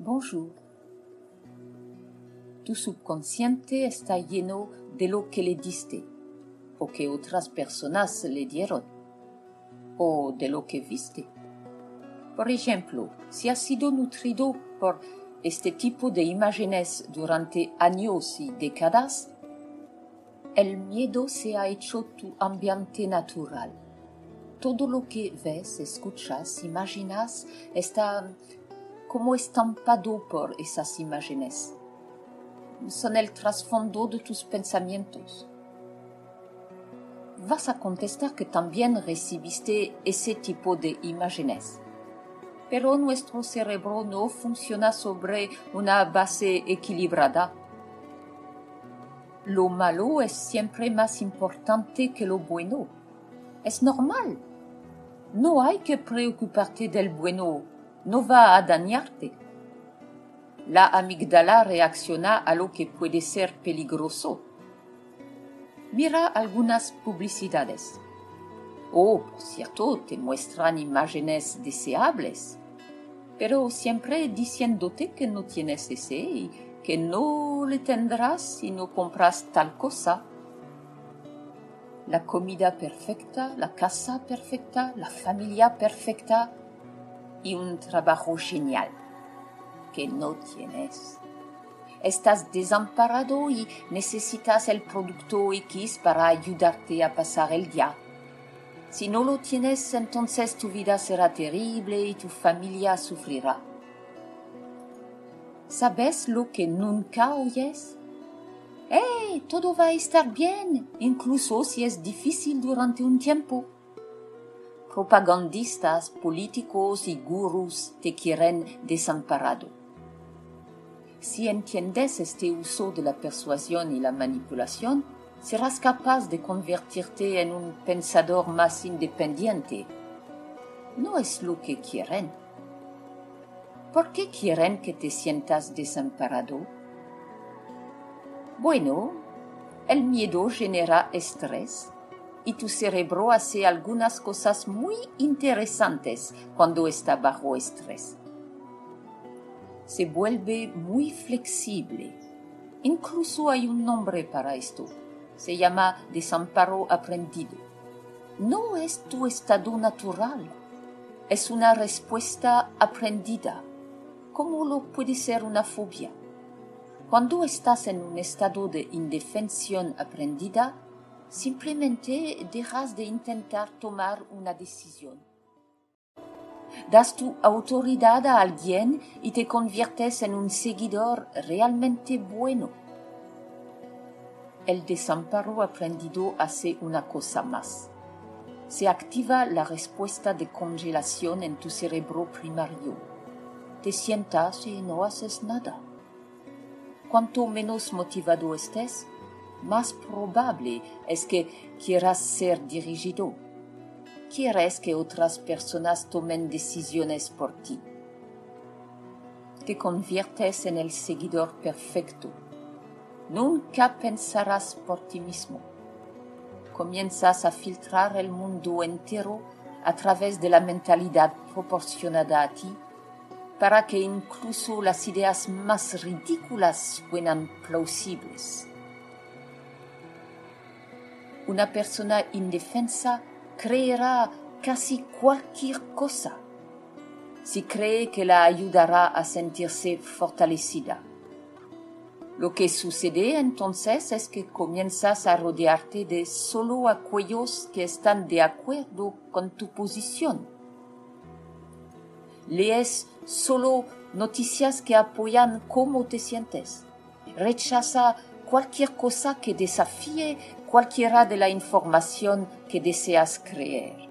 Bonjour. Tu subconsciente está lleno de lo que le diste, o que otras personas le dieron, o de lo que viste. Por ejemplo, si has sido nutrido por este tipo de imágenes durante años y décadas, el miedo se ha hecho tu ambiente natural. Todo lo que ves, escuchas, imaginas está como estampado por esas imágenes. Son el trasfondo de tus pensamientos. Vas a contestar que también recibiste ese tipo de imágenes. Pero nuestro cerebro no funciona sobre una base equilibrada. Lo malo es siempre más importante que lo bueno. Es normal. No hay que preocuparte del bueno. No va a dañarte. La amígdala reacciona a lo que puede ser peligroso. Mira algunas publicidades. Por cierto, te muestran imágenes deseables, pero siempre diciéndote que no tienes ese y que no le tendrás si no compras tal cosa. La comida perfecta, la casa perfecta, la familia perfecta y un trabajo genial que no tienes. Estás desamparado y necesitas el producto X para ayudarte a pasar el día. Si no lo tienes, entonces tu vida será terrible y tu familia sufrirá. ¿Sabes lo que nunca oyes? Todo va a estar bien, incluso si es difícil durante un tiempo. Propagandistas, políticos y gurús te quieren desamparado. Si entiendes este uso de la persuasión y la manipulación, serás capaz de convertirte en un pensador más independiente. No es lo que quieren. ¿Por qué quieren que te sientas desamparado? Bueno, el miedo genera estrés y tu cerebro hace algunas cosas muy interesantes cuando está bajo estrés. Se vuelve muy flexible. Incluso hay un nombre para esto. Se llama desamparo aprendido. No es tu estado natural. Es una respuesta aprendida, como lo puede ser una fobia. Cuando estás en un estado de indefensión aprendida, simplemente dejas de intentar tomar una decisión. Das tu autoridad a alguien y te conviertes en un seguidor realmente bueno. El desamparo aprendido hace una cosa más. Se activa la respuesta de congelación en tu cerebro primario. Te sientas y no haces nada. Cuanto menos motivado estés, más probable es que quieras ser dirigido. Quieres que otras personas tomen decisiones por ti. Te conviertes en el seguidor perfecto. Nunca pensarás por ti mismo. Comienzas a filtrar el mundo entero a través de la mentalidad proporcionada a ti, para que incluso las ideas más ridículas suenan plausibles. Una persona indefensa creerá casi cualquier cosa si cree que la ayudará a sentirse fortalecida. Lo que sucede entonces es que comienzas a rodearte de solo aquellos que están de acuerdo con tu posición. Lees solo noticias que apoyan cómo te sientes. Rechaza cualquier cosa que desafíe cualquiera de la información que deseas creer.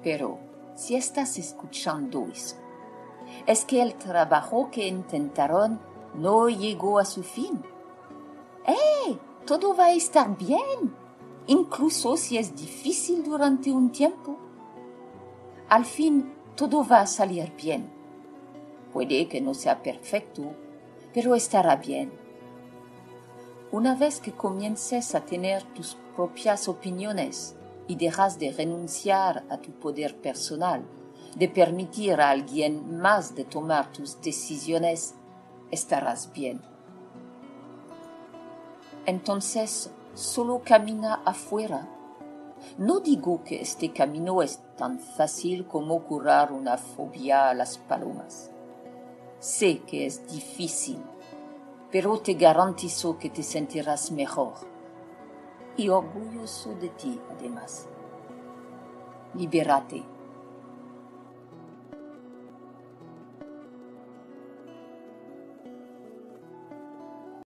Pero si estás escuchando eso, es que el trabajo que intentaron no llegó a su fin. Todo va a estar bien, incluso si es difícil durante un tiempo. Al fin, todo va a salir bien. Puede que no sea perfecto, pero estará bien. Una vez que comiences a tener tus propias opiniones y dejas de renunciar a tu poder personal, de permitir a alguien más de tomar tus decisiones, estarás bien. Entonces, solo camina afuera. No digo que este camino es tan fácil como curar una fobia a las palomas. Sé que es difícil, pero te garantizo que te sentirás mejor. Y orgulloso de ti, además. Libérate.